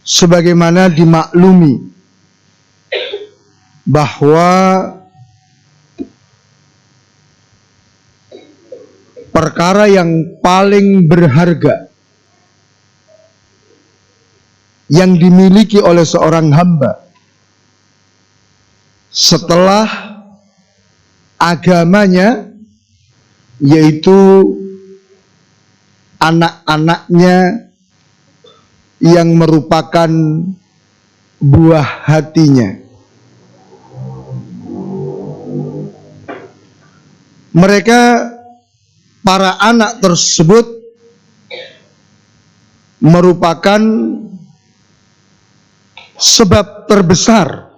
sebagaimana dimaklumi bahwa perkara yang paling berharga yang dimiliki oleh seorang hamba setelah agamanya, yaitu anak-anaknya yang merupakan buah hatinya. Mereka, para anak tersebut, merupakan sebab terbesar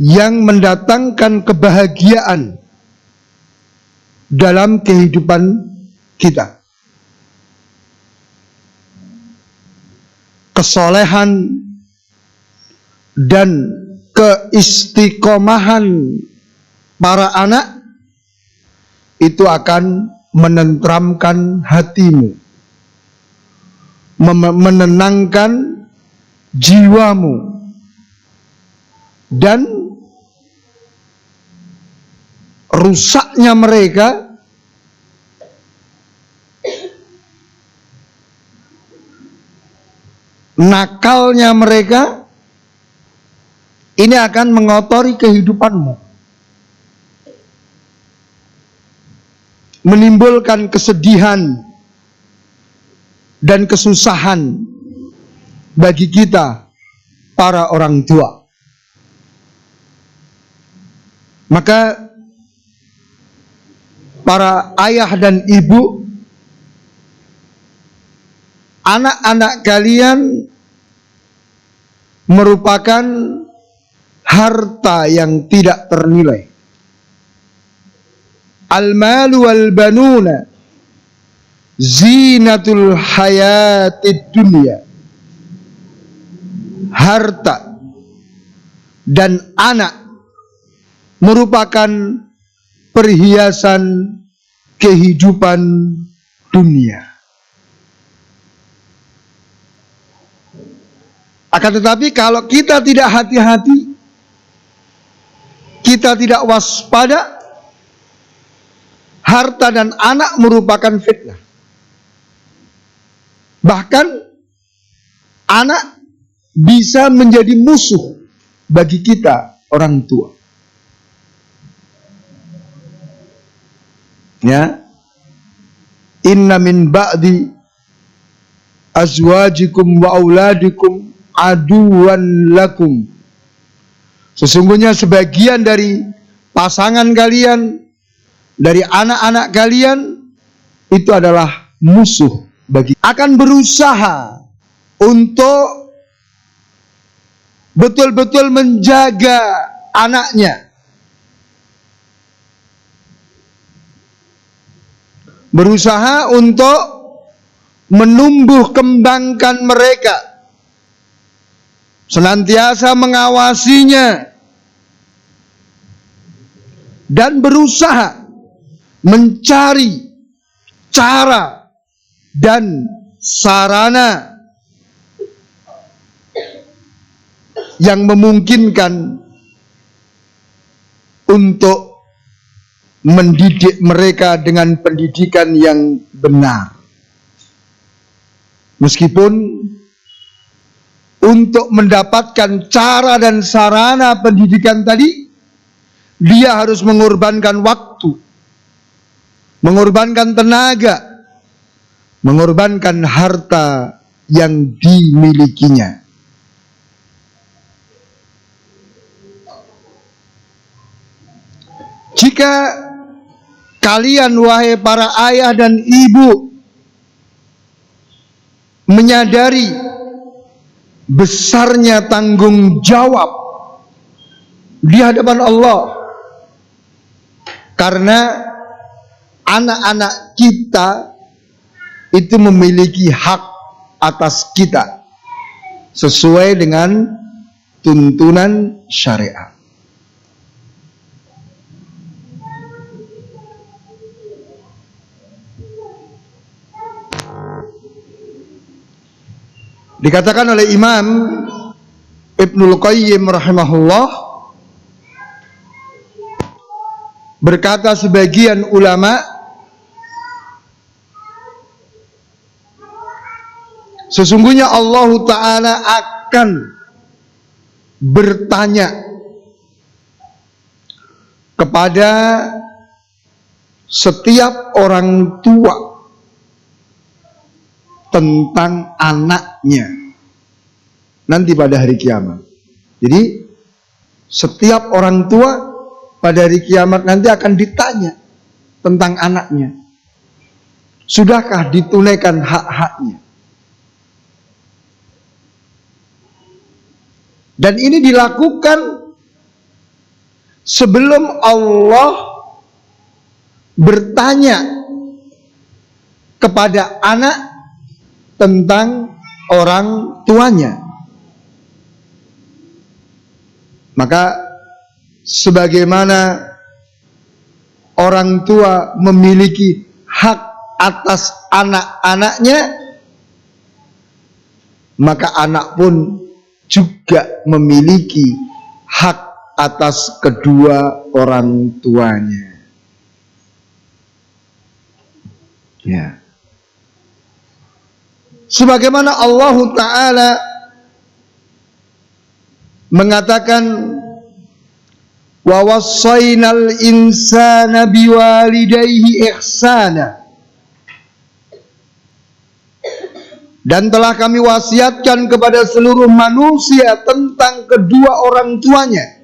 yang mendatangkan kebahagiaan dalam kehidupan kita. Kesolehan dan keistiqomahan para anak itu akan menenteramkan hatimu, menenangkan jiwamu, dan rusaknya mereka nakalnya mereka ini akan mengotori kehidupanmu, menimbulkan kesedihan dan kesusahan bagi kita para orang tua. Maka para ayah dan ibu, anak-anak kalian merupakan harta yang tidak ternilai. Al-malu wal banuna zinatul hayatid dunya. Harta dan anak merupakan perhiasan kehidupan dunia. Akan tetapi kalau kita tidak hati-hati, kita tidak waspada, harta dan anak merupakan fitnah. Bahkan anak bisa menjadi musuh bagi kita orang tua. Ya, inna min ba'di azwajikum wa auladikum aduwan lakum. Sesungguhnya sebagian dari pasangan kalian, dari anak-anak kalian, itu adalah musuh bagi. Akan berusaha untuk betul-betul menjaga anaknya, berusaha untuk menumbuh kembangkan mereka, senantiasa mengawasinya, dan berusaha mencari cara dan sarana yang memungkinkan untuk mendidik mereka dengan pendidikan yang benar. Meskipun untuk mendapatkan cara dan sarana pendidikan tadi, dia harus mengorbankan waktu, mengorbankan tenaga, mengorbankan harta yang dimilikinya. Jika kalian, wahai para ayah dan ibu, menyadari besarnya tanggung jawab di hadapan Allah, karena anak-anak kita itu memiliki hak atas kita sesuai dengan tuntunan syariat. Dikatakan oleh Imam Ibnul Qayyim rahimahullah, berkata sebagian ulama, sesungguhnya Allah Ta'ala akan bertanya kepada setiap orang tua tentang anaknya nanti pada hari kiamat. Jadi setiap orang tua pada hari kiamat nanti akan ditanya tentang anaknya. Sudahkah ditunaikan hak-haknya? Dan ini dilakukan sebelum Allah bertanya kepada anak tentang orang tuanya. Maka sebagaimana orang tua memiliki hak atas anak-anaknya, maka anak pun juga memiliki hak atas kedua orang tuanya. Ya. Sebagaimana Allah Ta'ala mengatakan, wa wassaynal insana biwalidayhi ihsana, dan telah kami wasiatkan kepada seluruh manusia tentang kedua orang tuanya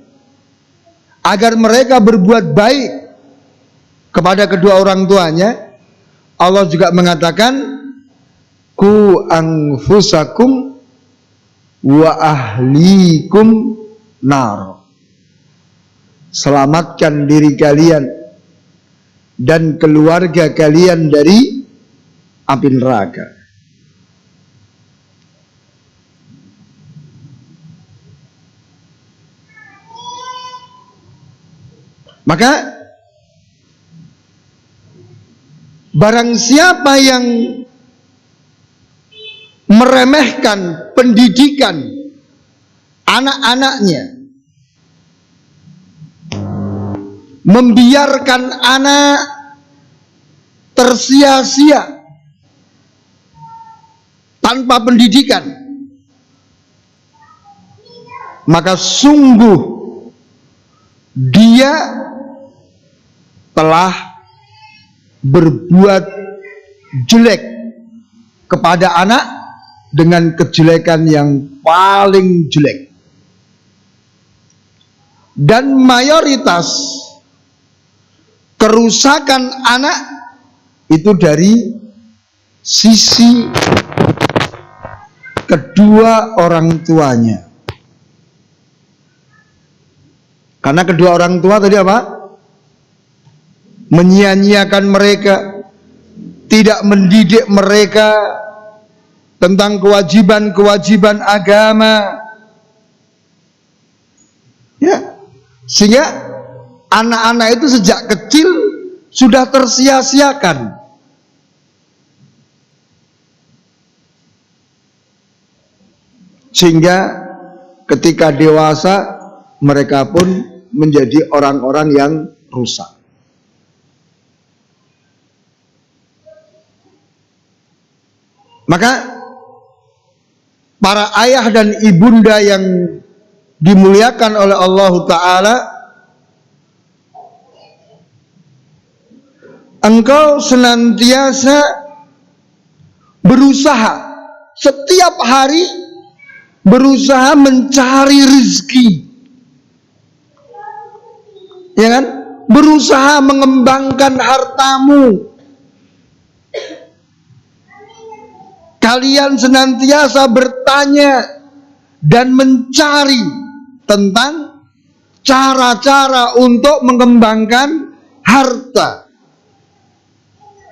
agar mereka berbuat baik kepada kedua orang tuanya. Allah juga mengatakan, ku anfusakum wa ahlikum nar, selamatkan diri kalian dan keluarga kalian dari api neraka. Maka barang siapa yang meremehkan pendidikan anak-anaknya, membiarkan anak tersia-sia tanpa pendidikan, maka sungguh dia telah berbuat jelek kepada anak dengan kejelekan yang paling jelek. Dan mayoritas kerusakan anak itu dari sisi kedua orang tuanya. Karena kedua orang tua tadi apa? Menyia-nyiakan mereka, tidak mendidik mereka tentang kewajiban-kewajiban agama. Ya, sehingga anak-anak itu sejak kecil sudah tersia-siakan. Sehingga ketika dewasa mereka pun menjadi orang-orang yang rusak. Maka para ayah dan ibunda yang dimuliakan oleh Allah Ta'ala, engkau senantiasa berusaha setiap hari, berusaha mencari rezeki, ya kan? Berusaha mengembangkan hartamu. Kalian senantiasa bertanya dan mencari tentang cara-cara untuk mengembangkan harta,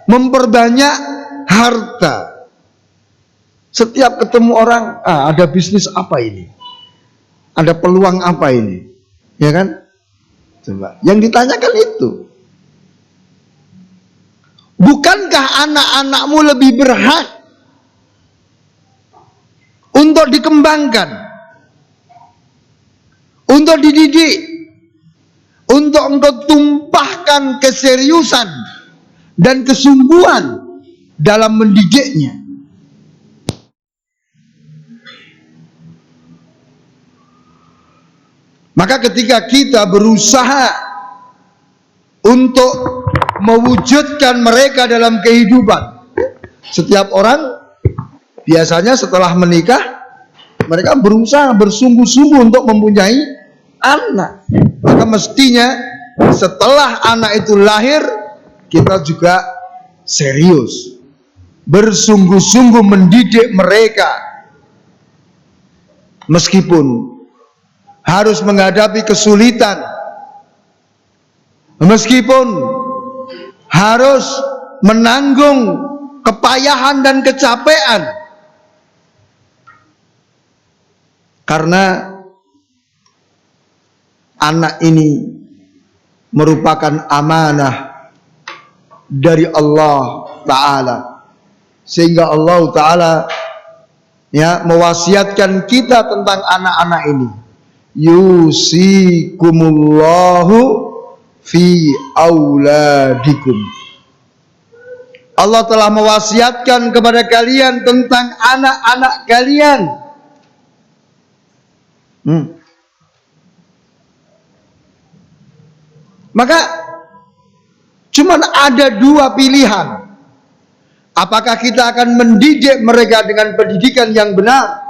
memperbanyak harta. Setiap ketemu orang, ada bisnis apa ini? Ada peluang apa ini? Ya kan? Coba, yang ditanyakan itu. Bukankah anak-anakmu lebih berhak untuk dikembangkan, untuk dididik, untuk engkau tumpahkan keseriusan dan kesungguhan dalam mendidiknya. Maka ketika kita berusaha untuk mewujudkan mereka dalam kehidupan, setiap orang biasanya setelah menikah, mereka berusaha bersungguh-sungguh untuk mempunyai anak. Maka mestinya setelah anak itu lahir, kita juga serius, bersungguh-sungguh mendidik mereka, meskipun harus menghadapi kesulitan, meskipun harus menanggung kepayahan dan kecapean, karena anak ini merupakan amanah dari Allah Ta'ala, sehingga Allah Ta'ala mewasiatkan kita tentang anak-anak ini. Yusikumullahu fi auladikum. Allah telah mewasiatkan kepada kalian tentang anak-anak kalian. Maka cuman ada dua pilihan. Apakah kita akan mendidik mereka dengan pendidikan yang benar,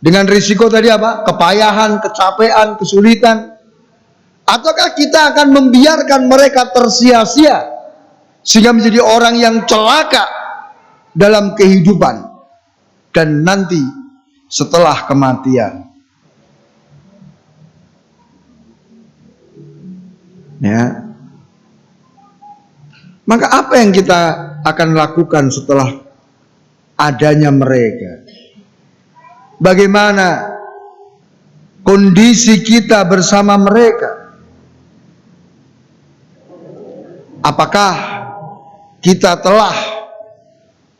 dengan risiko tadi apa? Kepayahan, kecapean, kesulitan. Ataukah kita akan membiarkan mereka tersia-sia sehingga menjadi orang yang celaka dalam kehidupan dan nanti setelah kematian. Ya. Maka apa yang kita akan lakukan setelah adanya mereka? Bagaimana kondisi kita bersama mereka? Apakah kita telah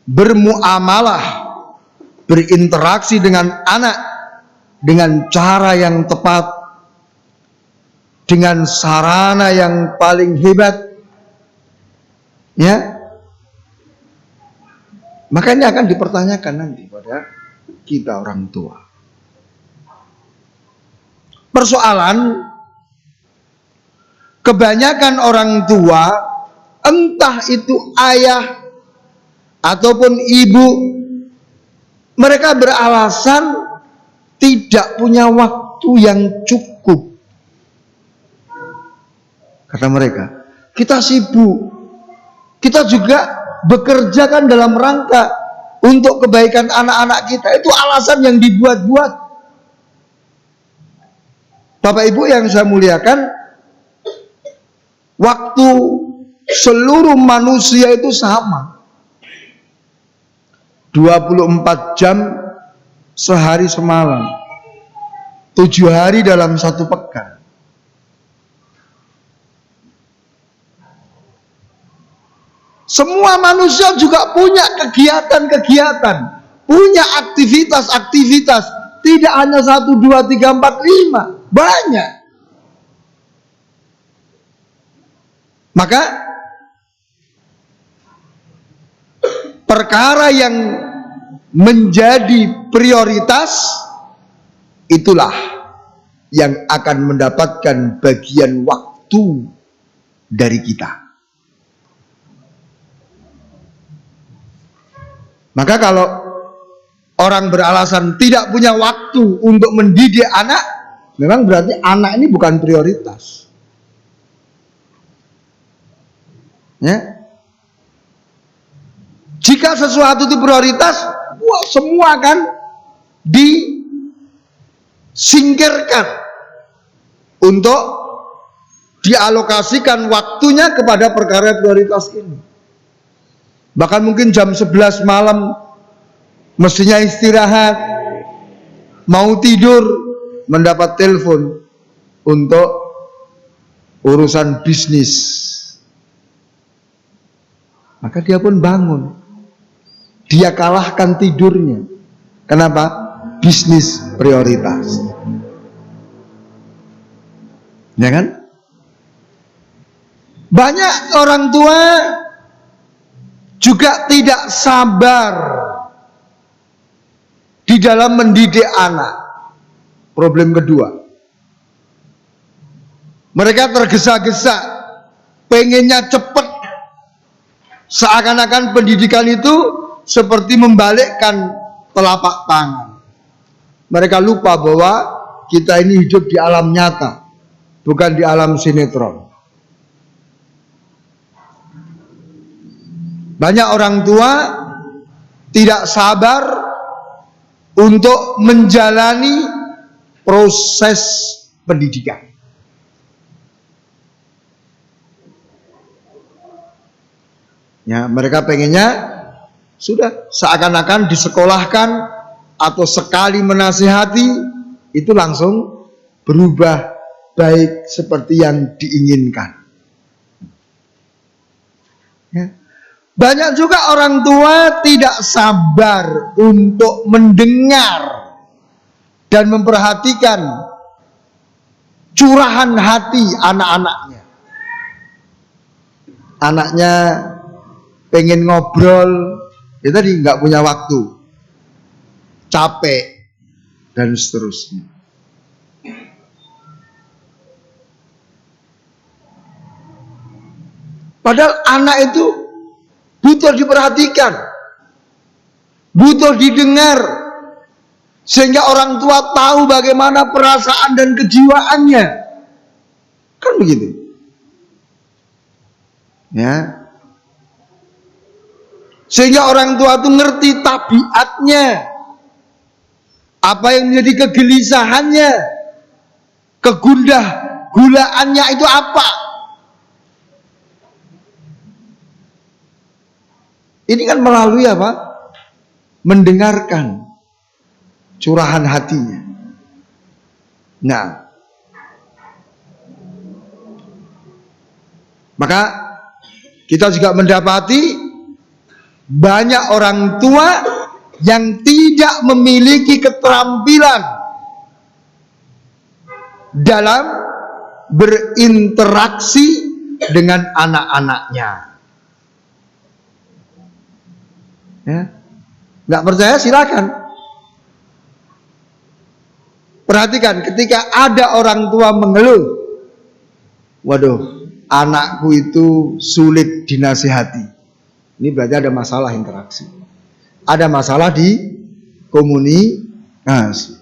bermuamalah, berinteraksi dengan anak dengan cara yang tepat, dengan sarana yang paling hebat? Ya, makanya akan dipertanyakan nanti pada kita orang tua. Persoalan kebanyakan orang tua, entah itu ayah ataupun ibu, mereka beralasan tidak punya waktu yang cukup. Kata mereka, kita sibuk, kita juga bekerja kan dalam rangka untuk kebaikan anak-anak kita. Itu alasan yang dibuat-buat. Bapak Ibu yang saya muliakan, waktu seluruh manusia itu sama. 24 jam sehari semalam, 7 hari dalam satu pekan. Semua manusia juga punya kegiatan-kegiatan, punya aktivitas-aktivitas. Tidak hanya 1, 2, 3, 4, 5. Banyak. Maka perkara yang menjadi prioritas itulah yang akan mendapatkan bagian waktu dari kita. Maka kalau orang beralasan tidak punya waktu untuk mendidik anak, memang berarti anak ini bukan prioritas. Ya. Jika sesuatu itu prioritas, semua akan disingkirkan untuk dialokasikan waktunya kepada perkara prioritas ini. Bahkan mungkin jam 11 malam mestinya istirahat, mau tidur, mendapat telepon untuk urusan bisnis. Maka dia pun bangun. Dia kalahkan tidurnya. Kenapa? bisnis prioritas. Ya kan? Banyak orang tua juga tidak sabar di dalam mendidik anak. Problem kedua, mereka tergesa-gesa, pengennya cepat, seakan-akan pendidikan itu seperti membalikkan telapak tangan. Mereka lupa bahwa kita ini hidup di alam nyata, bukan di alam sinetron. Banyak orang tua tidak sabar untuk menjalani proses pendidikan. Ya, mereka pengennya sudah seakan-akan disekolahkan atau sekali menasihati itu langsung berubah baik seperti yang diinginkan. Ya. Banyak juga orang tua tidak sabar untuk mendengar dan memperhatikan curahan hati anak-anaknya. Anaknya pengen ngobrol, ya tadi nggak punya waktu, capek, dan seterusnya. Padahal anak itu butuh diperhatikan, butuh didengar, sehingga orang tua tahu bagaimana perasaan dan kejiwaannya. Kan begitu. Ya. Sehingga orang tua itu ngerti tabiatnya, apa yang menjadi kegelisahannya, kegundah gulaannya itu apa. Ini kan melalui apa? Mendengarkan curahan hatinya. Nah, maka kita juga mendapati banyak orang tua yang tidak memiliki keterampilan dalam berinteraksi dengan anak-anaknya. Ya, nggak percaya silakan. Perhatikan, ketika ada orang tua mengeluh, waduh, anakku itu sulit dinasihati. Ini berarti ada masalah interaksi, ada masalah di komunikasi.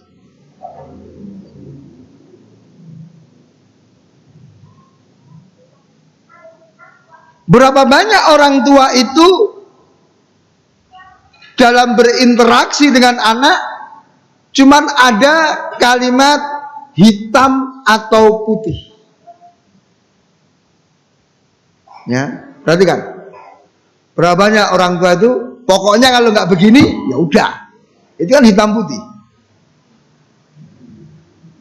Berapa banyak orang tua itu dalam berinteraksi dengan anak cuman ada kalimat hitam atau putih. Ya, perhatikan. Berapa banyak orang tua itu pokoknya kalau nggak begini ya udah. Itu kan hitam putih.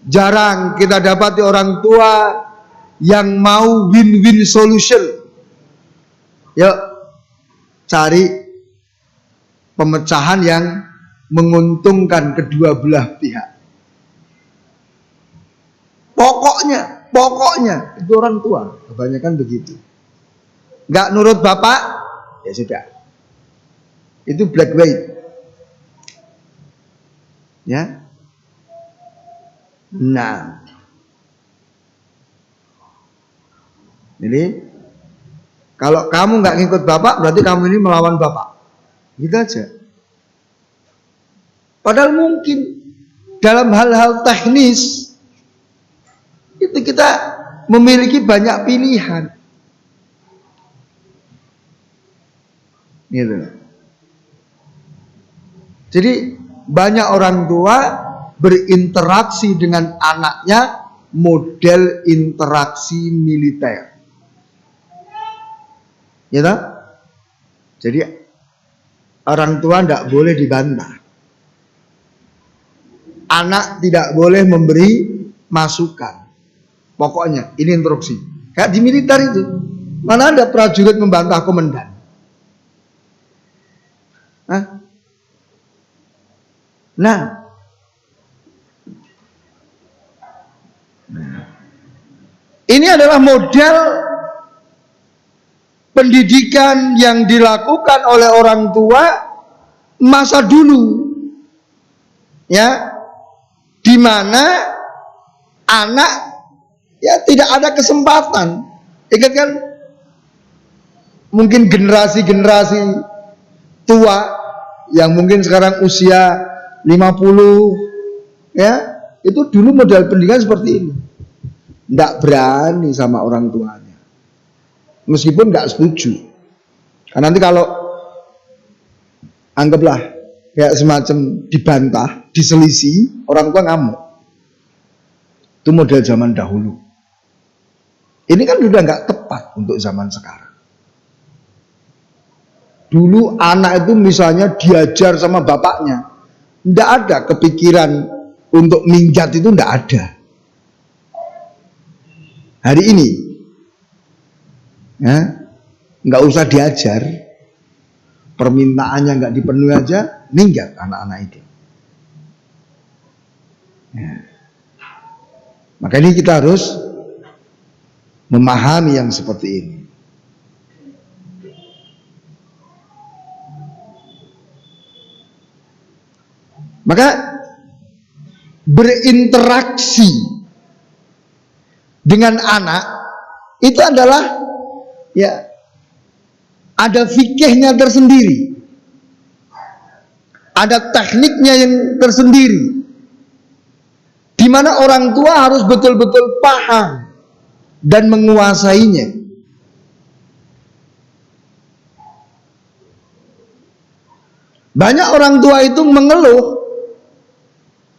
Jarang kita dapati orang tua yang mau win-win solution. Yuk cari pemecahan yang menguntungkan kedua belah pihak. Pokoknya itu orang tua kebanyakan begitu. Nggak nurut bapak, ya sudah. Itu black white. Ya. Nah. Jadi kalau kamu nggak ngikut bapak, berarti kamu ini melawan bapak. Gitu aja. Padahal mungkin dalam hal-hal teknis itu kita memiliki banyak pilihan. Gitu. Jadi banyak orang tua berinteraksi dengan anaknya model interaksi militer. Gitu? Jadi orang tua tidak boleh dibantah. Anak tidak boleh memberi masukan. Pokoknya ini instruksi. Kayak di militer itu. Mana ada prajurit membantah komandan? Hah? Nah, Ini adalah model pendidikan yang dilakukan oleh orang tua masa dulu, ya, di mana anak ya tidak ada kesempatan. Ingat kan, mungkin generasi-generasi tua yang mungkin sekarang usia 50, ya, itu dulu model pendidikan seperti ini. Tidak berani sama orang tuanya, meskipun nggak setuju. Karena nanti kalau anggaplah kayak semacam dibantah, diselisih, orang tua ngamuk. Itu model zaman dahulu. Ini kan sudah nggak tepat untuk zaman sekarang. Dulu anak itu misalnya diajar sama bapaknya, tidak ada kepikiran untuk minggat, itu tidak ada. Hari ini, ya, nggak usah diajar, permintaannya nggak dipenuhi aja, minggat anak-anak itu. Ya. Maka ini kita harus memahami yang seperti ini. Maka berinteraksi dengan anak itu adalah, ya, ada fikihnya tersendiri, ada tekniknya yang tersendiri, di mana orang tua harus betul-betul paham dan menguasainya. Banyak orang tua itu mengeluh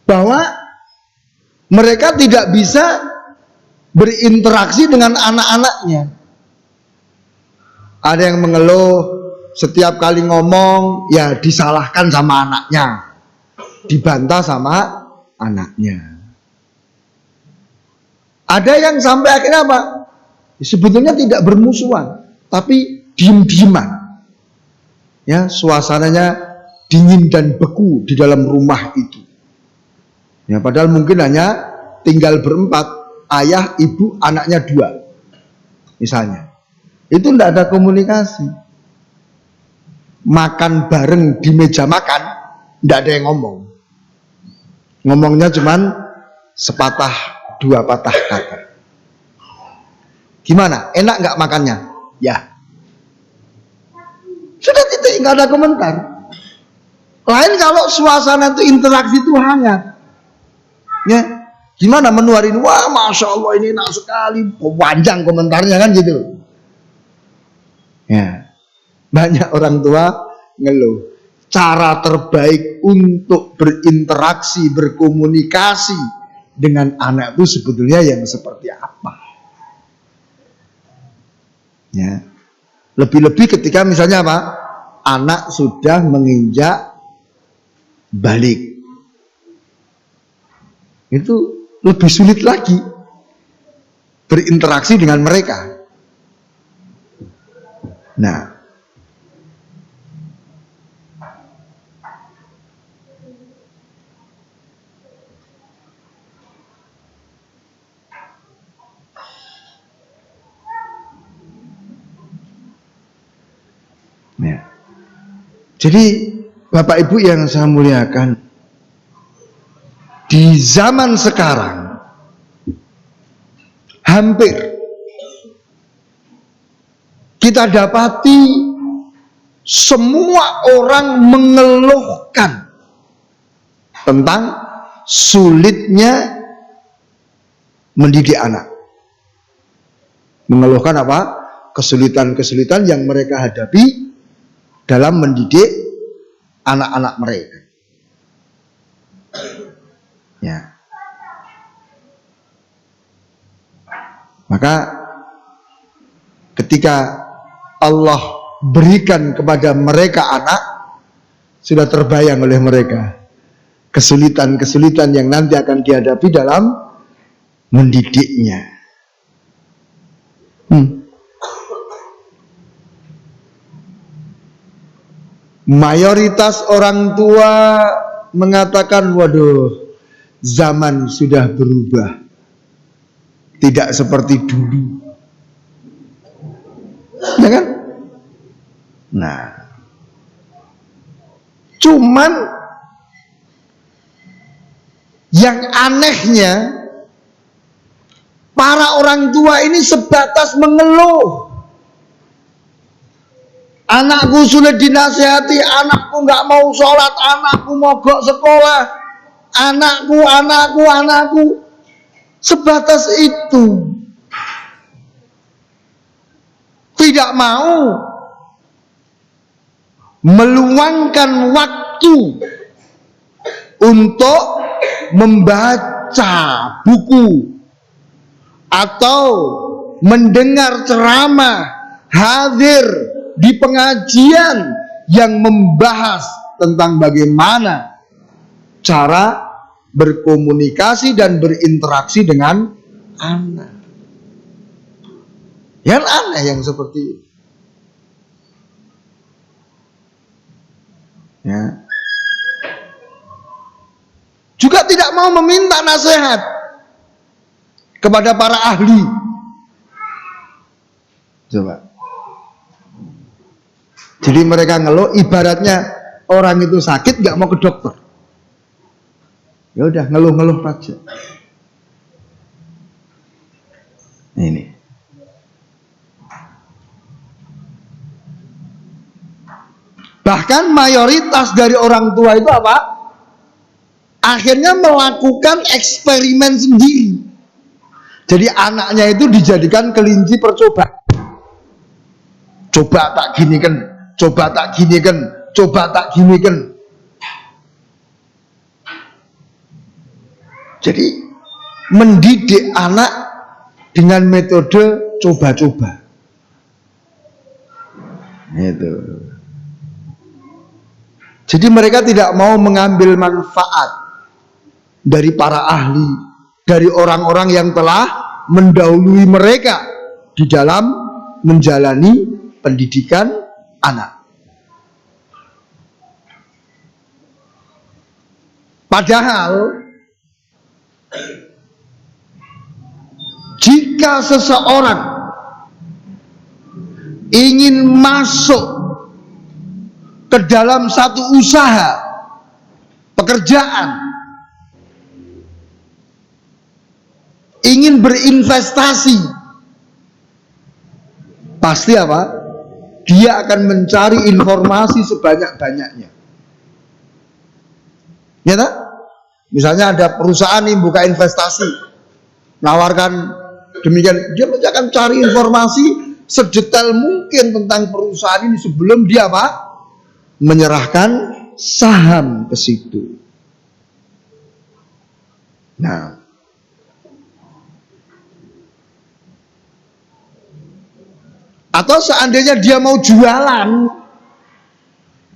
bahwa mereka tidak bisa berinteraksi dengan anak-anaknya. Ada yang mengeluh setiap kali ngomong ya disalahkan sama anaknya, dibantah sama anaknya. Ada yang sampai akhirnya apa? Sebetulnya tidak bermusuhan, tapi diem-dieman. Ya, suasananya dingin dan beku di dalam rumah itu. Ya, padahal mungkin hanya tinggal berempat. Ayah, ibu, anaknya 2 misalnya. Itu tidak ada komunikasi. Makan bareng di meja makan, tidak ada yang ngomong. Ngomongnya cuman sepatah 2 patah kata. Gimana? Enak nggak makannya? Ya. Sudah, titik, nggak ada komentar. Lain kalau suasana itu interaksi itu hangat. Ya. Gimana menu hari ini? Wah, Masya Allah ini enak sekali. Panjang komentarnya kan gitu. Ya, banyak orang tua ngeluh. Cara terbaik untuk berinteraksi, berkomunikasi dengan anak itu sebetulnya yang seperti apa? Ya, lebih-lebih ketika misalnya apa? Anak sudah menginjak balik. Itu lebih sulit lagi berinteraksi dengan mereka. Nah, ya. Jadi Bapak Ibu yang saya muliakan, di zaman sekarang hampir kita dapati semua orang mengeluhkan tentang sulitnya mendidik anak. Mengeluhkan apa? Kesulitan-kesulitan yang mereka hadapi dalam mendidik anak-anak mereka. Ya. Maka ketika Allah berikan kepada mereka anak, sudah terbayang oleh mereka kesulitan-kesulitan yang nanti akan dihadapi dalam mendidiknya. Mayoritas orang tua mengatakan, waduh, zaman sudah berubah. tidak seperti dulu. Ya kan? Nah, cuman yang anehnya para orang tua ini sebatas mengeluh. Anakku sulit dinasihati, anakku nggak mau sholat, anakku mogok sekolah, anakku. Sebatas itu. Tidak mau meluangkan waktu untuk membaca buku atau mendengar ceramah, hadir di pengajian yang membahas tentang bagaimana cara berkomunikasi dan berinteraksi dengan anak. Yang aneh yang seperti itu. Ya. Juga tidak mau meminta nasihat kepada para ahli. Coba. Jadi mereka ngeluh, ibaratnya orang itu sakit gak mau ke dokter. Ya udah ngeluh-ngeluh aja. Ini. Bahkan mayoritas dari orang tua itu apa? Akhirnya melakukan eksperimen sendiri. Jadi anaknya itu dijadikan kelinci percobaan. Coba tak ginikan, coba tak ginikan, coba tak ginikan. Jadi mendidik anak dengan metode coba-coba. Itu. Jadi mereka tidak mau mengambil manfaat dari para ahli, dari orang-orang yang telah mendahului mereka di dalam menjalani pendidikan anak. Padahal jika seseorang ingin masuk ke dalam satu usaha, pekerjaan, ingin berinvestasi, pasti apa? Dia akan mencari informasi sebanyak-banyaknya. Ya tak? Misalnya ada perusahaan yang buka investasi, nawarkan demikian, dia mesti akan cari informasi sedetail mungkin tentang perusahaan ini sebelum dia apa? Menyerahkan saham ke situ. Nah, atau seandainya dia mau jualan,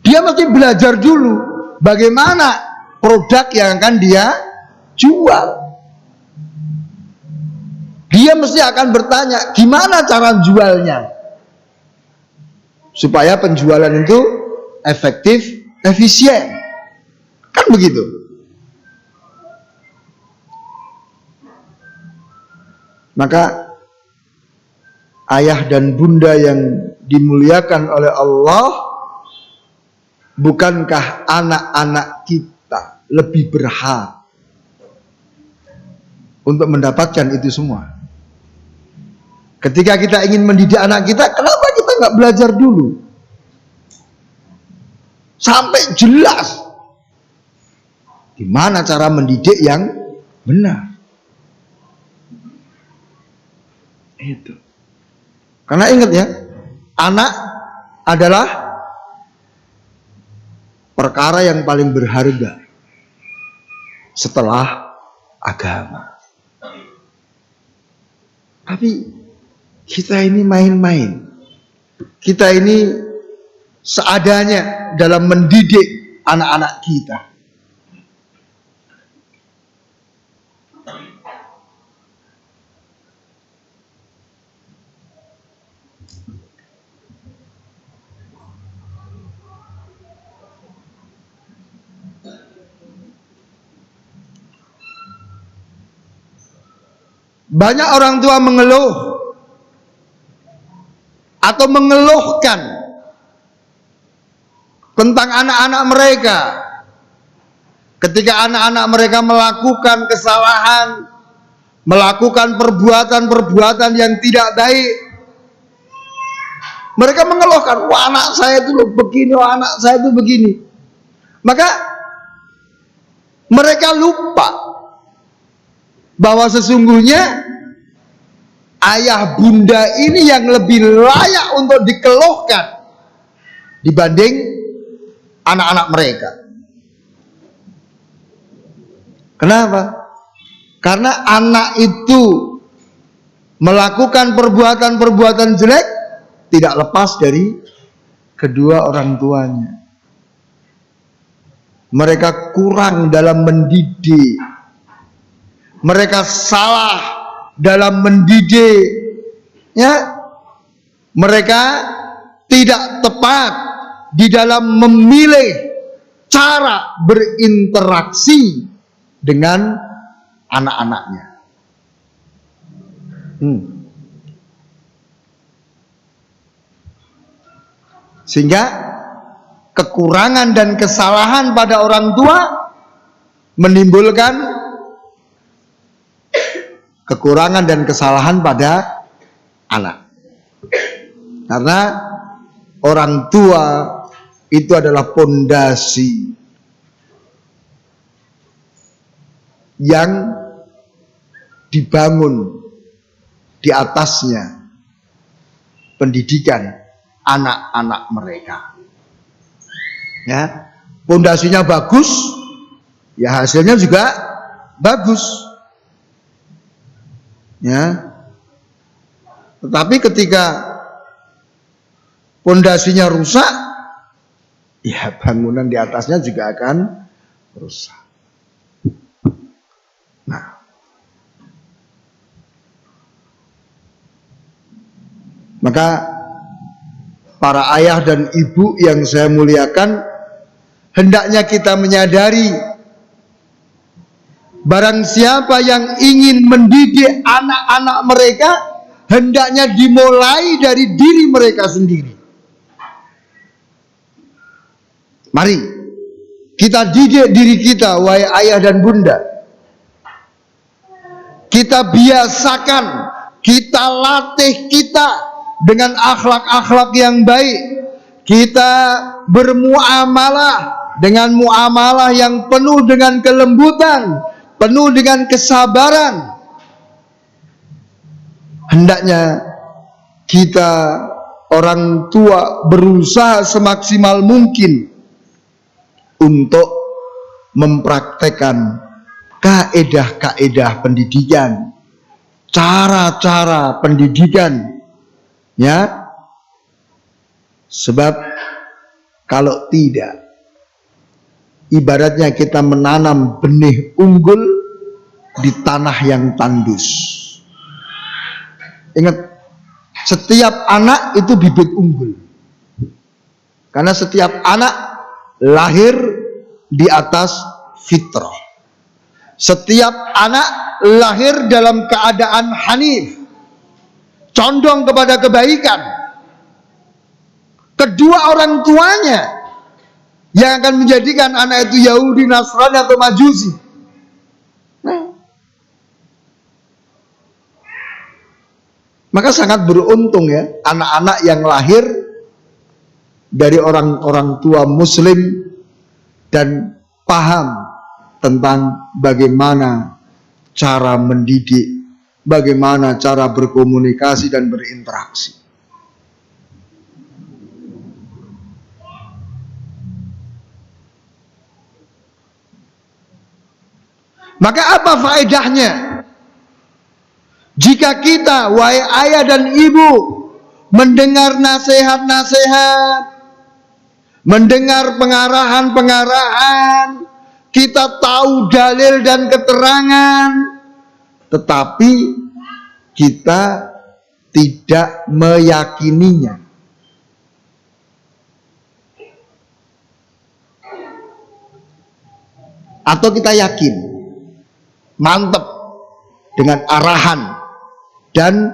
dia mesti belajar dulu bagaimana produk yang akan dia jual. Dia mesti akan bertanya gimana cara jualnya supaya penjualan itu efektif, efisien. Kan begitu. Maka ayah dan bunda yang dimuliakan oleh Allah, bukankah anak-anak kita lebih berhak untuk mendapatkan itu semua? Ketika kita ingin mendidik anak kita, kenapa kita nggak belajar dulu sampai jelas gimana cara mendidik yang benar? Itu. Karena ingat ya, anak adalah perkara yang paling berharga setelah agama. Tapi kita ini main-main. Kita ini seadanya dalam mendidik anak-anak kita. Banyak orang tua mengeluh atau mengeluhkan tentang anak-anak mereka ketika anak-anak mereka melakukan kesalahan, melakukan perbuatan-perbuatan yang tidak baik. Mereka mengeluhkan, wah anak saya itu begini, wah anak saya itu begini. Maka mereka lupa bahwa sesungguhnya ayah bunda ini yang lebih layak untuk dikeluhkan dibanding anak-anak mereka. Kenapa? Karena anak itu melakukan perbuatan-perbuatan jelek tidak lepas dari kedua orang tuanya. Mereka kurang dalam mendidik. Mereka salah dalam mendidik. Ya. Mereka tidak tepat di dalam memilih cara berinteraksi dengan anak-anaknya. Sehingga kekurangan dan kesalahan pada orang tua menimbulkan kekurangan dan kesalahan pada anak. Karena orang tua itu adalah pondasi yang dibangun di atasnya pendidikan anak-anak mereka. Ya, pondasinya bagus, ya hasilnya juga bagus. Ya. Tetapi ketika pondasinya rusak, ya bangunan di atasnya juga akan rusak. Nah, maka para ayah dan ibu yang saya muliakan, hendaknya kita menyadari barang siapa yang ingin mendidik anak-anak mereka, hendaknya dimulai dari diri mereka sendiri. Mari kita didik diri kita, wahai ayah dan bunda. Kita biasakan, kita latih kita dengan akhlak-akhlak yang baik. Kita bermuamalah dengan muamalah yang penuh dengan kelembutan, penuh dengan kesabaran. Hendaknya kita orang tua berusaha semaksimal mungkin untuk mempraktekkan kaedah-kaedah pendidikan, cara-cara pendidikan, ya. Sebab kalau tidak, ibaratnya kita menanam benih unggul di tanah yang tandus. Ingat, setiap anak itu bibit unggul. Karena setiap anak lahir di atas fitrah. Setiap anak lahir dalam keadaan hanif, condong kepada kebaikan. Kedua orang tuanya yang akan menjadikan anak itu Yahudi, Nasrani atau Majusi. Maka sangat beruntung ya anak-anak yang lahir dari orang-orang tua muslim dan paham tentang bagaimana cara mendidik, bagaimana cara berkomunikasi dan berinteraksi. Maka apa faedahnya jika kita, wahai ayah dan ibu, mendengar nasihat-nasihat, mendengar pengarahan-pengarahan, kita tahu dalil dan keterangan, tetapi kita tidak meyakininya. Atau kita yakin, mantap dengan arahan dan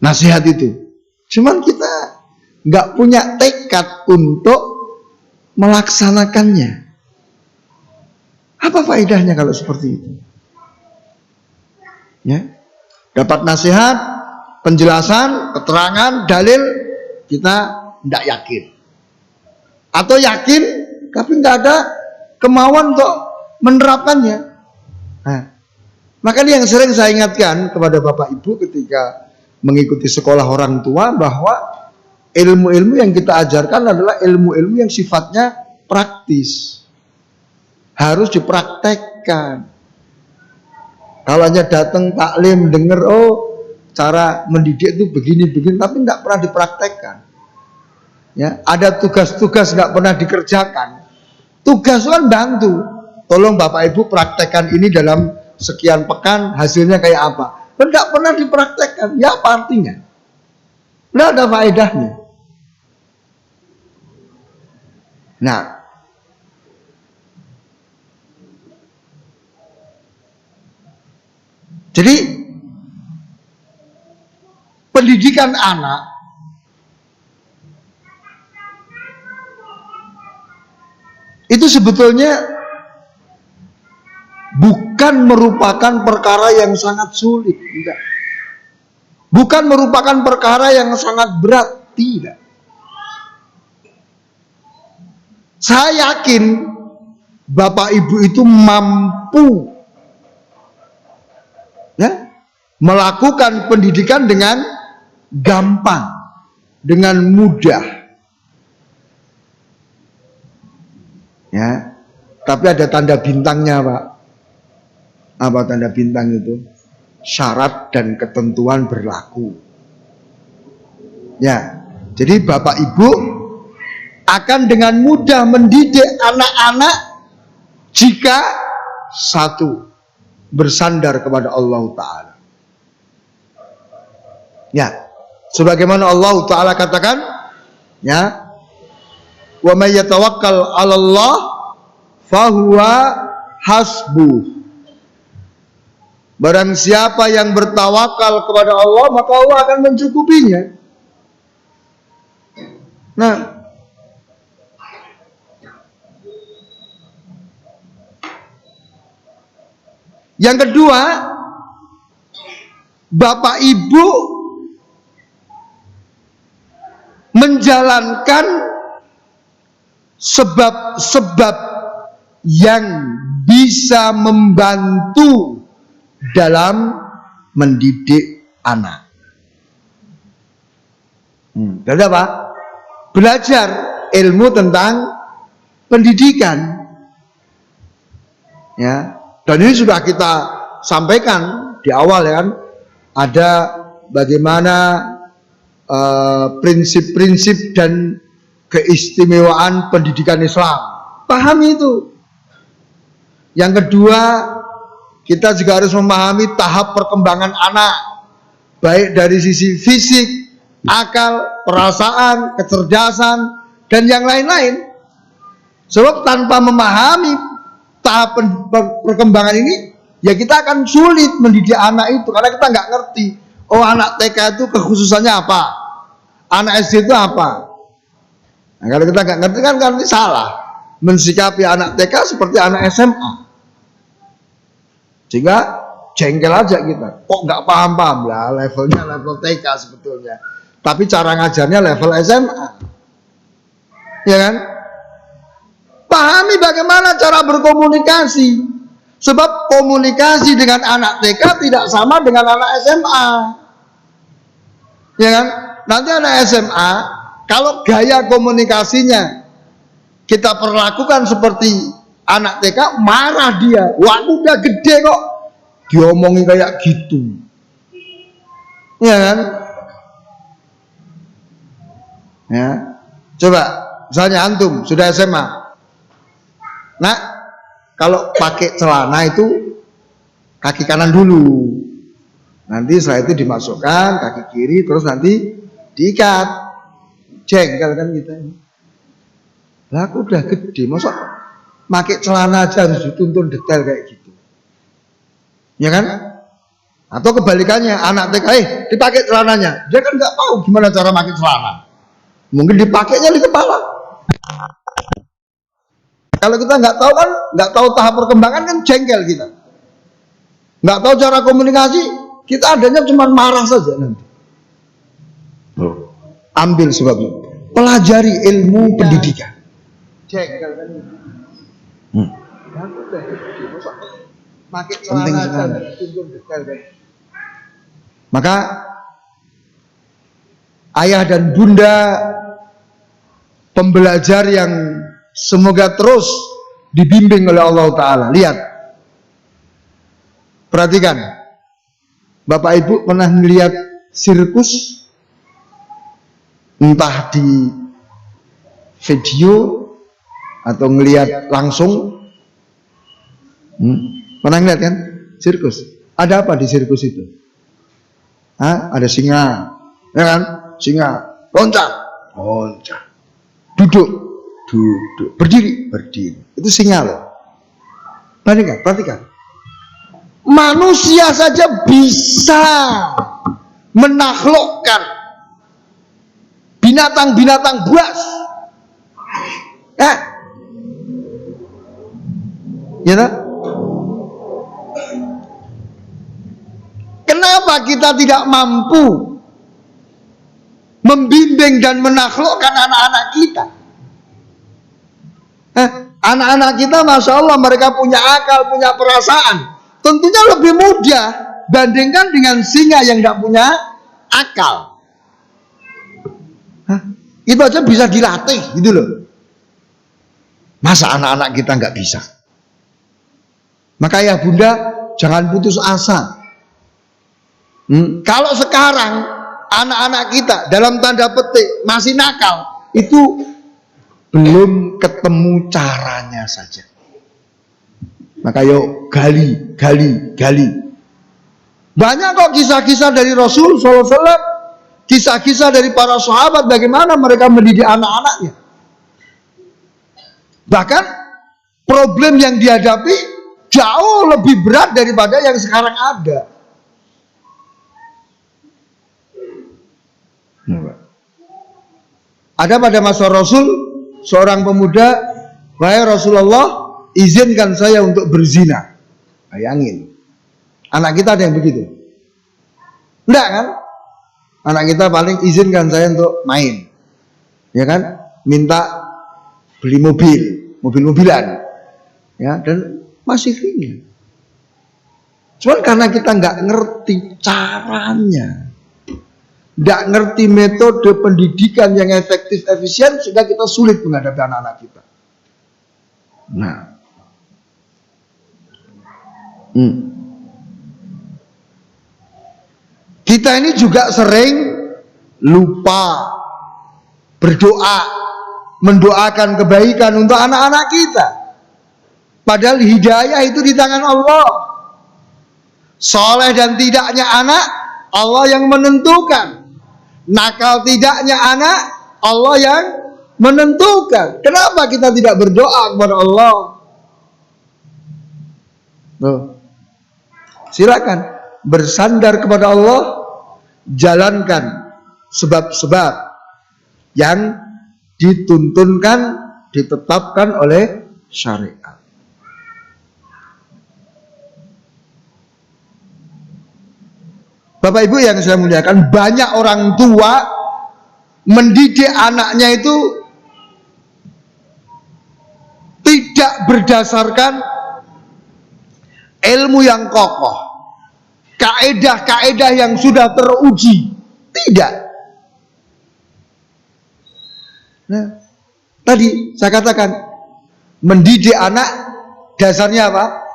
nasihat itu. Cuman kita nggak punya tekad untuk melaksanakannya. Apa faedahnya kalau seperti itu? Ya, dapat nasihat, penjelasan, keterangan, dalil, kita tidak yakin. Atau yakin, tapi nggak ada kemauan untuk menerapkannya. Nah, makanya yang sering saya ingatkan kepada Bapak Ibu ketika mengikuti sekolah orang tua, bahwa ilmu-ilmu yang kita ajarkan adalah ilmu-ilmu yang sifatnya praktis. Harus dipraktekkan. Kalau hanya datang taklim, dengar, oh cara mendidik itu begini-begini, tapi tidak pernah dipraktekkan. Ya, ada tugas-tugas nggak pernah dikerjakan. Tugas kan bantu. Tolong Bapak Ibu praktekkan ini dalam sekian pekan, hasilnya kayak apa? Tidak pernah dipraktekkan. Ya apa artinya? Tidak ada faedahnya. Nah, jadi pendidikan anak itu sebetulnya bukan merupakan perkara yang sangat sulit, tidak. Bukan merupakan perkara yang sangat berat, tidak. Saya yakin Bapak Ibu itu mampu, ya, melakukan pendidikan dengan gampang, dengan mudah. Ya, tapi ada tanda bintangnya, Pak. Apa tanda bintang itu? Syarat dan ketentuan berlaku. Ya, jadi Bapak Ibu akan dengan mudah mendidik anak-anak jika satu, bersandar kepada Allah Ta'ala. Ya, sebagaimana Allah Ta'ala katakan, ya, wa may yatawakkal 'alallah fahuwa hasbuh. Barang siapa yang bertawakal kepada Allah, maka Allah akan mencukupinya. Nah, yang kedua, Bapak Ibu menjalankan sebab-sebab yang bisa membantu dalam mendidik anak. Dan apa? Belajar ilmu tentang pendidikan. Ya, dan ini sudah kita sampaikan di awal, ya kan? Ada bagaimana prinsip-prinsip dan keistimewaan pendidikan Islam. Pahami itu. Yang kedua, kita juga harus memahami tahap perkembangan anak, baik dari sisi fisik, akal, perasaan, kecerdasan, dan yang lain-lain. Sebab tanpa memahami tahap perkembangan ini, ya kita akan sulit mendidik anak itu, karena kita nggak ngerti. Oh, anak TK itu kekhususannya apa? Anak SD itu apa? Nah, kalau kita nggak ngerti kan nanti salah mensikapi anak TK seperti anak SMA. Sehingga jengkel aja kita. Kok nggak paham-paham lah, levelnya level TK sebetulnya. Tapi cara ngajarnya level SMA. Ya kan? Pahami bagaimana cara berkomunikasi. Sebab komunikasi dengan anak TK tidak sama dengan anak SMA. Ya kan? Nanti anak SMA, kalau gaya komunikasinya kita perlakukan seperti anak TK, marah dia. Wah, udah gede kok diomongi kayak gitu. Ya kan? Ya. Coba, misalnya antum sudah SMA. Nah, kalau pakai celana itu kaki kanan dulu. Nanti setelah itu dimasukkan kaki kiri, terus nanti diikat. Jengkel kan kita ini. Lah aku udah gede, masa pakai celana aja harus dituntun detail kayak gitu. Ya kan? Atau kebalikannya, anak TK, dipakai celananya. Dia kan nggak tahu gimana cara pakai celana. Mungkin dipakainya di kepala. Kalau kita nggak tahu kan, nggak tahu tahap perkembangan kan jengkel kita. Nggak tahu cara komunikasi, kita adanya cuma marah saja nanti. Ambil sebabnya. Pelajari ilmu pendidikan. Jengkel kan. Pakai celana aja. Maka ayah dan bunda pembelajar yang semoga terus dibimbing oleh Allah Ta'ala. Lihat, perhatikan, Bapak Ibu pernah melihat sirkus? Entah di video atau ngelihat langsung. Pernah ngeliat kan sirkus? Ada apa di sirkus itu? Ada singa, ya kan? Singa loncat, duduk, berdiri. Itu singa loh. Perhatikan. Manusia saja bisa menaklukkan binatang-binatang buas. Ya tak? Kenapa kita tidak mampu membimbing dan menaklukkan anak-anak kita? Anak-anak kita, Masya Allah, mereka punya akal, punya perasaan. Tentunya lebih mudah bandingkan dengan singa yang tidak punya akal. Itu aja bisa dilatih, gitu loh. Masa anak-anak kita nggak bisa? Maka ya bunda, jangan putus asa. Kalau sekarang anak-anak kita dalam tanda petik masih nakal, itu belum ketemu caranya saja. Maka yuk gali. Banyak kok kisah-kisah dari Rasul SAW, kisah-kisah dari para sahabat bagaimana mereka mendidik anak-anaknya. Bahkan problem yang dihadapi jauh lebih berat daripada yang sekarang ada. Ada pada masa Rasul seorang pemuda, wahai Rasulullah, izinkan saya untuk berzina. Bayangin, anak kita ada yang begitu? Enggak kan? Anak kita paling izinkan saya untuk main, ya kan? Minta beli mobil-mobilan, ya, dan masih ingin. Cuman karena kita nggak ngerti caranya, nggak ngerti metode pendidikan yang efektif, efisien, sehingga kita sulit menghadapi anak-anak kita. Nah, kita ini juga sering lupa berdoa, mendoakan kebaikan untuk anak-anak kita. Padahal hidayah itu di tangan Allah. Soleh dan tidaknya anak, Allah yang menentukan. Nakal tidaknya anak, Allah yang menentukan. Kenapa kita tidak berdoa kepada Allah? Tuh. Silakan bersandar kepada Allah, jalankan sebab-sebab yang dituntunkan, ditetapkan oleh syariat. Bapak Ibu yang saya muliakan, banyak orang tua mendidik anaknya itu tidak berdasarkan ilmu yang kokoh, kaedah-kaedah yang sudah teruji. Tidak. Nah, tadi saya katakan, mendidik anak dasarnya apa?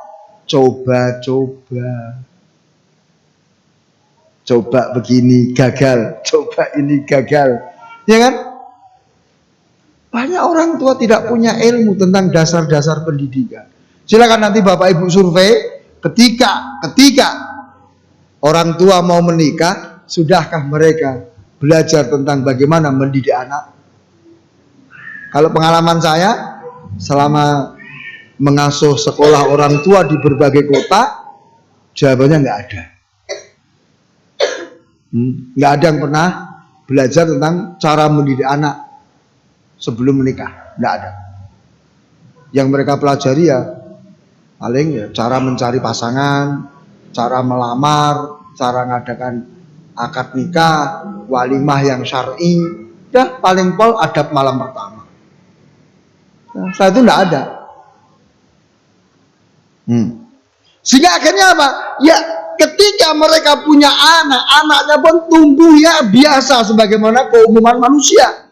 Coba begini gagal, coba ini gagal, ya kan? Banyak orang tua tidak punya ilmu tentang dasar-dasar pendidikan. Silakan nanti Bapak Ibu survei, ketika orang tua mau menikah, sudahkah mereka belajar tentang bagaimana mendidik anak? Kalau pengalaman saya selama mengasuh sekolah orang tua di berbagai kota, jawabannya nggak ada. Nggak ada yang pernah belajar tentang cara mendidik anak sebelum menikah, nggak ada. Yang mereka pelajari ya paling ya cara mencari pasangan, cara melamar, cara ngadakan akad nikah, walimah yang syar'i, ya paling pol adab malam pertama. Nah, setelah itu nggak ada. Sehingga akhirnya apa? Ya ketika mereka punya anak, anaknya pun tumbuh ya biasa sebagaimana keumuman manusia.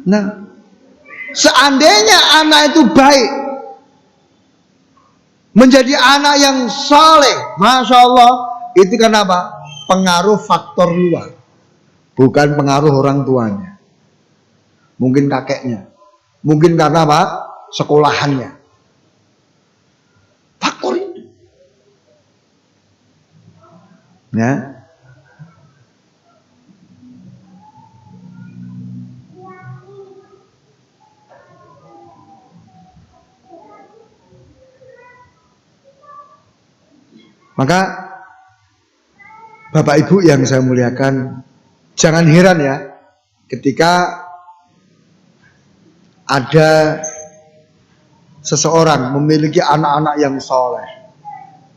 Nah, seandainya anak itu baik, menjadi anak yang saleh, masya Allah, itu kenapa? Pengaruh faktor luar, bukan pengaruh orang tuanya. Mungkin kakeknya, mungkin karena apa? Sekolahannya. Faktor itu. Ya. Maka Bapak Ibu yang saya muliakan, jangan heran ya ketika ada seseorang memiliki anak-anak yang soleh,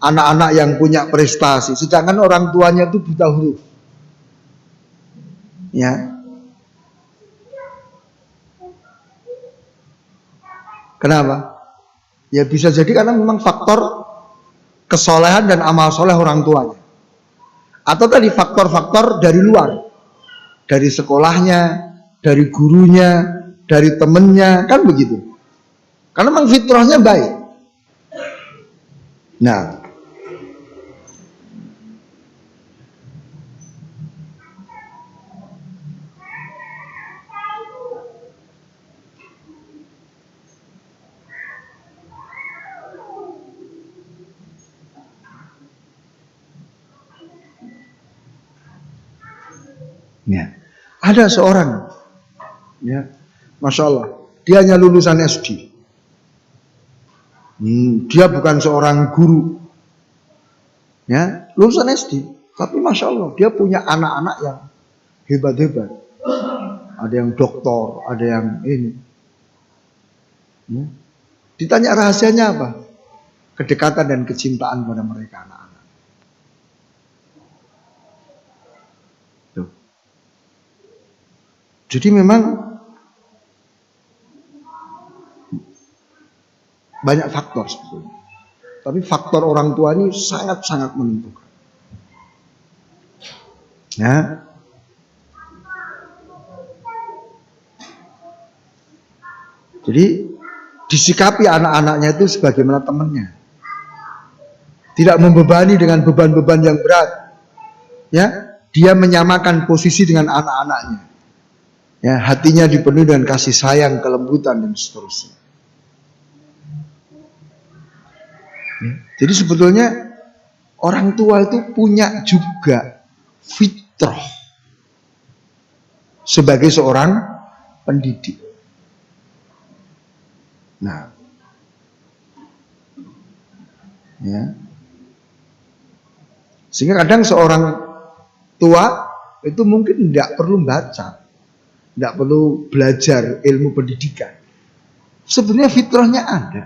anak-anak yang punya prestasi, sedangkan orang tuanya itu buta huruf. Ya. Kenapa? Ya bisa jadi karena memang faktor kesolehan dan amal soleh orang tuanya. Atau tadi faktor-faktor dari luar, dari sekolahnya, dari gurunya, dari temennya, kan begitu. Karena memang fitrahnya baik. Nah, ya. Ada seorang, ya, masya Allah, dia hanya lulusan SD. Dia bukan seorang guru, ya, lulusan SD. Tapi masya Allah, dia punya anak-anak yang hebat-hebat. Ada yang doktor, ada yang ini. Ya. Ditanya rahasianya apa? Kedekatan dan kecintaan pada mereka anak-anak. Tuh. Jadi memang banyak faktor sebetulnya. Tapi faktor orang tua ini sangat-sangat menentukan. Ya. Jadi disikapi anak-anaknya itu sebagaimana temannya. Tidak membebani dengan beban-beban yang berat. Ya, dia menyamakan posisi dengan anak-anaknya. Ya, hatinya dipenuhi dengan kasih sayang, kelembutan dan seterusnya. Ya, jadi sebetulnya orang tua itu punya juga fitrah sebagai seorang pendidik. Nah, ya, sehingga kadang seorang tua itu mungkin tidak perlu baca, tidak perlu belajar ilmu pendidikan. Sebenarnya fitrahnya ada.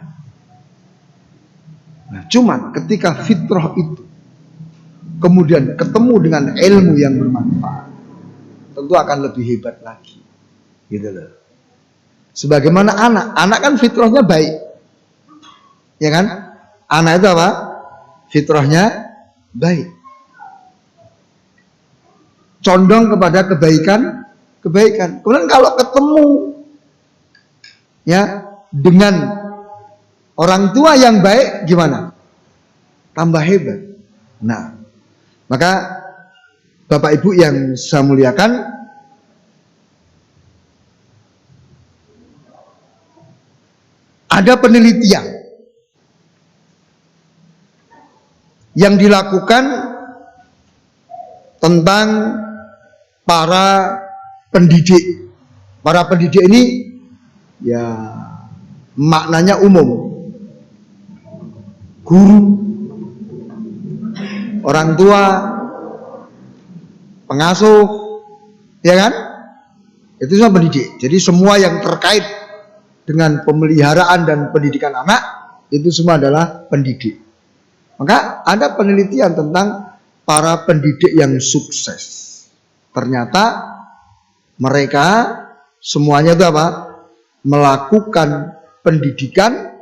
Nah, cuman ketika fitrah itu kemudian ketemu dengan ilmu yang bermanfaat, tentu akan lebih hebat lagi, gitu loh. Sebagaimana anak kan fitrahnya baik, ya kan? Anak itu apa? Fitrahnya baik, condong kepada kebaikan. Kemudian kalau ketemu ya dengan orang tua yang baik, gimana? Tambah hebat. Nah, maka Bapak Ibu yang saya muliakan, ada penelitian yang dilakukan tentang para pendidik. Para pendidik ini ya maknanya umum. Guru, orang tua, pengasuh, ya kan? Itu semua pendidik. Jadi semua yang terkait dengan pemeliharaan dan pendidikan anak itu semua adalah pendidik. Maka ada penelitian tentang para pendidik yang sukses. Ternyata mereka semuanya itu apa? Melakukan pendidikan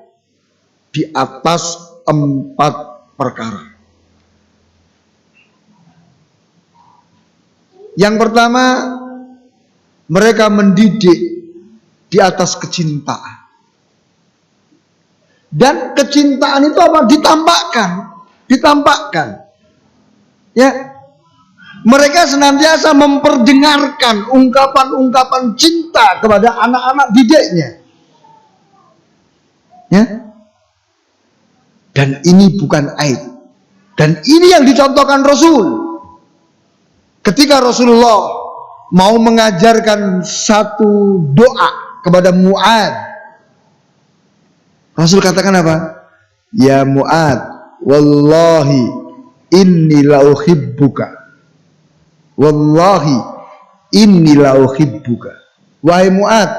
di atas 4 perkara. Yang pertama, mereka mendidik di atas kecintaan. Dan kecintaan itu apa? Ditampakkan. Ya. Mereka senantiasa memperdengarkan ungkapan-ungkapan cinta kepada anak-anak didiknya. Ya. Dan ini bukan aib. Dan ini yang dicontohkan Rasul. Ketika Rasulullah mau mengajarkan satu doa kepada Mu'ad, Rasul katakan apa? Ya Mu'ad, wallahi inni la uhibbuka. Wallahi inni la uhibbuka. Wahai Mu'ad,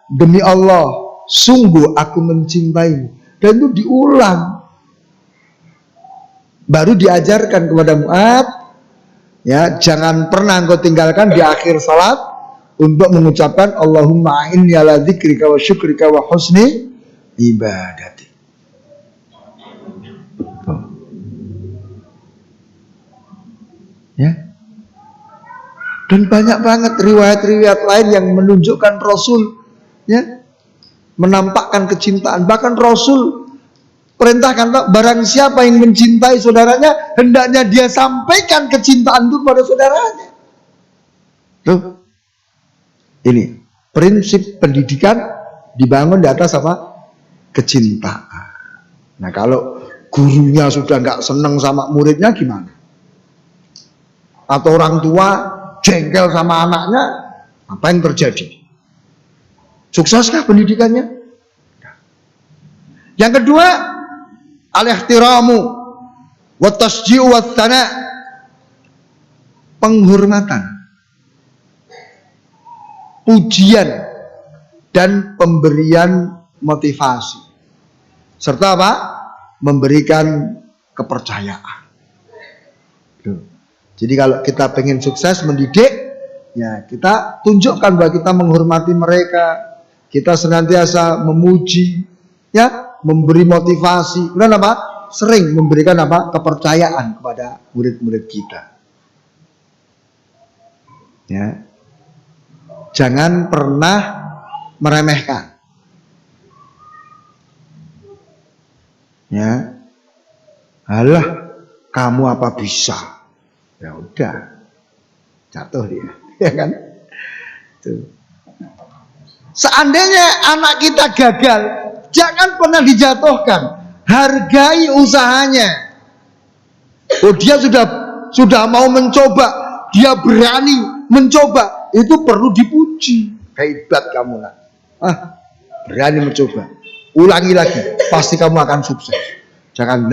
demi Allah, sungguh aku mencintaimu. Dan itu diulang. Baru diajarkan kepada Mu'ad, ya, jangan pernah engkau tinggalkan di akhir salat untuk mengucapkan Allahumma a'inni ala dzikrika wa syukrika wa husni ibadati. Ya. Dan banyak banget riwayat-riwayat lain yang menunjukkan Rasul, ya, menampakkan kecintaan. Bahkan Rasul perintahkan, barang siapa yang mencintai saudaranya, hendaknya dia sampaikan kecintaan itu kepada saudaranya. Tuh. Ini prinsip pendidikan dibangun di atas apa? Kecintaan. Nah, kalau gurunya sudah nggak seneng sama muridnya gimana? Atau orang tua jengkel sama anaknya, apa yang terjadi? Sukseskah pendidikannya? Yang kedua, al-ihtiramu wa tasji'u wa thana, penghormatan, pujian dan pemberian motivasi, serta apa? Memberikan kepercayaan. Jadi kalau kita pengen sukses mendidik, ya kita tunjukkan bahwa kita menghormati mereka, kita senantiasa memuji, ya, memberi motivasi, dan apa? Sering memberikan apa? Kepercayaan kepada murid-murid kita. Ya. Jangan pernah meremehkan. Ya. Alah, kamu apa bisa? Ya udah, jatuh dia, ya kan? Tuh. Seandainya anak kita gagal, jangan pernah dijatuhkan. Hargai usahanya. Oh, dia sudah mau mencoba, dia berani mencoba, itu perlu dipuji. Hebat kamu, nak. Berani mencoba. Ulangi lagi, pasti kamu akan sukses. Jangan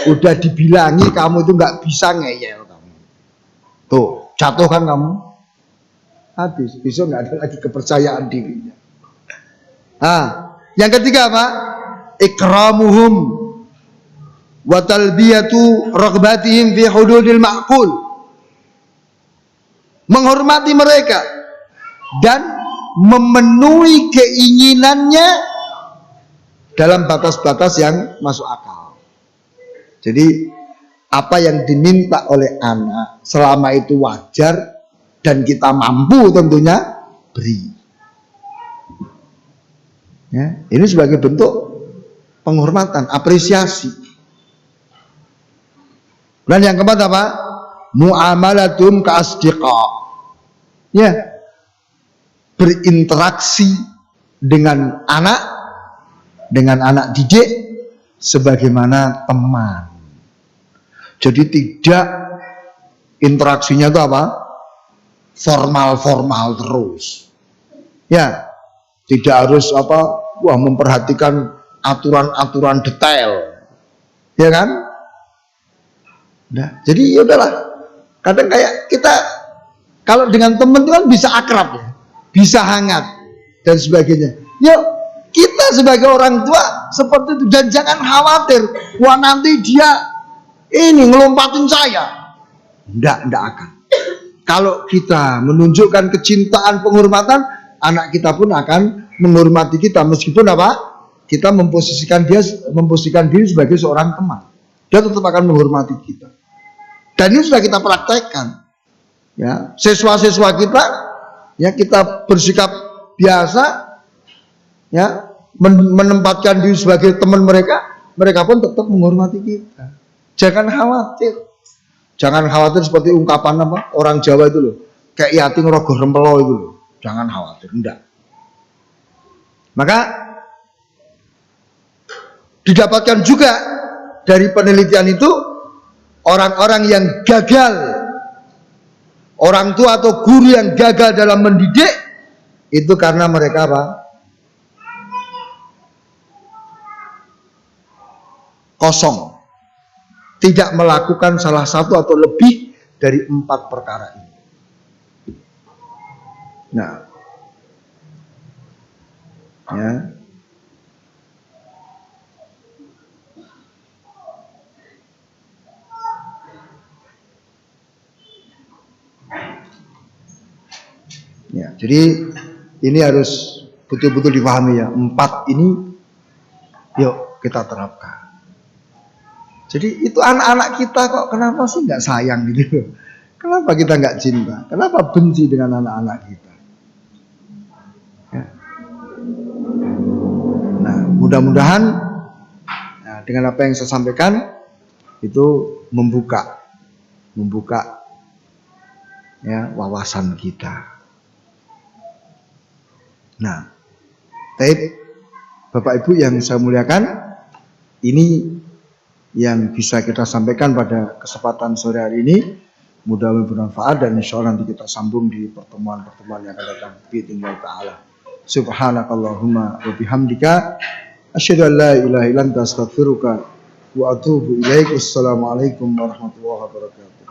udah dibilangi kamu itu nggak bisa, ngeyel. Tuh, jatuh kan kamu, habis, besok nggak ada lagi kepercayaan dirinya. Yang ketiga apa? Ikramuhum wa talbiyatu raghbatihim fi hududil ma'qul, menghormati mereka dan memenuhi keinginannya dalam batas-batas yang masuk akal. Jadi apa yang diminta oleh anak selama itu wajar dan kita mampu tentunya beri. Ya, ini sebagai bentuk penghormatan, apresiasi. Dan yang keempat apa? Muamalatum ka'asdiqa. Ya, berinteraksi dengan anak didik sebagaimana teman. Jadi tidak interaksinya itu apa? Formal terus. Ya, tidak harus apa? Wah, memperhatikan aturan-aturan detail. Ya kan? Nah, jadi ya udahlah. Kadang kayak kita kalau dengan teman itu kan bisa akrab ya, bisa hangat dan sebagainya. Yuk kita sebagai orang tua seperti itu, dan jangan khawatir, wah nanti dia ini ngelompatin saya. Enggak akan. Kalau kita menunjukkan kecintaan, penghormatan, anak kita pun akan menghormati kita meskipun apa? Kita memposisikan diri sebagai seorang teman. Dia tetap akan menghormati kita. Dan ini sudah kita praktekkan. Ya, siswa-siswa kita, ya kita bersikap biasa, ya menempatkan diri sebagai teman mereka pun tetap menghormati kita. Jangan khawatir seperti ungkapan apa orang Jawa itu loh, kayak yating rogoh rempelo itu loh. Jangan khawatir, enggak. Maka didapatkan juga dari penelitian itu, orang-orang yang gagal, orang tua atau guru yang gagal dalam mendidik, itu karena mereka apa? Kosong. Tidak melakukan salah satu atau lebih dari 4 perkara ini. Nah, ya. Ya, jadi ini harus betul-betul dipahami ya. 4 ini yuk kita terapkan. Jadi itu anak-anak kita kok kenapa sih nggak sayang gitu? Kenapa kita nggak cinta? Kenapa benci dengan anak-anak kita? Ya. Nah, mudah-mudahan nah, dengan apa yang saya sampaikan itu membuka ya wawasan kita. Nah, Bapak Ibu yang saya muliakan, ini yang bisa kita sampaikan pada kesempatan sore hari ini. Mudah-mudahan bermanfaat dan insya Allah nanti kita sambung di pertemuan-pertemuan yang akan datang. Bismillah ta'ala. Subhanakallahumma wa bihamdika asyhadu an la ilaha illa anta astaghfiruka wa atubu ilaik. Wassalamualaikum warahmatullahi wabarakatuh.